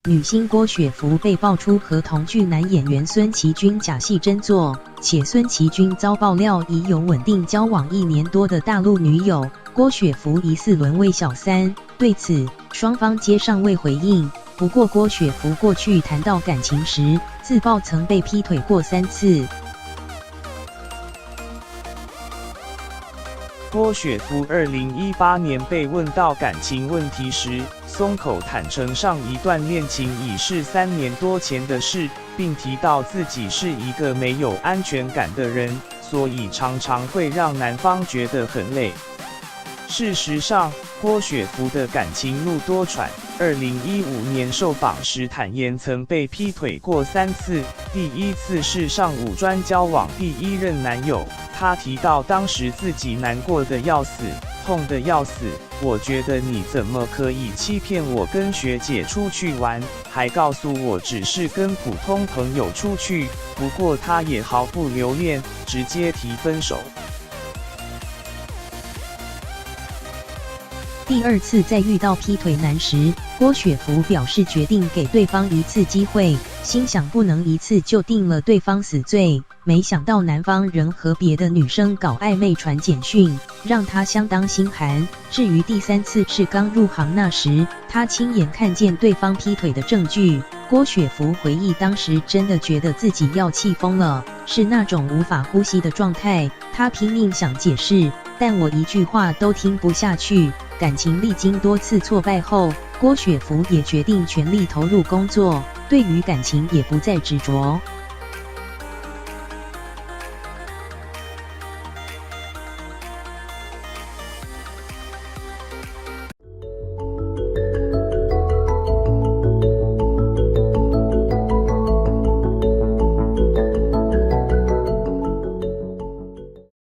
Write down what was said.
女星郭雪芙被爆出和同剧男演员孙奇君假戏真做，且孙奇君遭爆料已有稳定交往1年多的大陆女友，郭雪芙疑似沦为小三。对此，双方皆尚未回应。不过，郭雪芙过去谈到感情时，自曝曾被劈腿过3次。郭雪芙2018年被问到感情问题时，松口坦诚上一段恋情已是3年多前的事，并提到自己是一个没有安全感的人，所以常常会让男方觉得很累。事实上，郭雪芙的感情路多舛。2015年受访时坦言曾被劈腿过3次，第1次是上五专交往第1任男友。他提到当时自己难过的要死，痛得要死。我觉得你怎么可以欺骗我跟学姐出去玩，还告诉我只是跟普通朋友出去。不过他也毫不留恋，直接提分手。第2次再遇到劈腿男时，郭雪芙表示决定给对方1次机会，心想不能1次就定了对方死罪。没想到男方仍和别的女生搞暧昧传简讯，让她相当心寒。至于第3次是刚入行那时，她亲眼看见对方劈腿的证据。郭雪芙回忆当时真的觉得自己要气疯了，是那种无法呼吸的状态。她拼命想解释，但我一句话都听不下去。感情历经多次挫败后，郭雪芙也决定全力投入工作，对于感情也不再执着。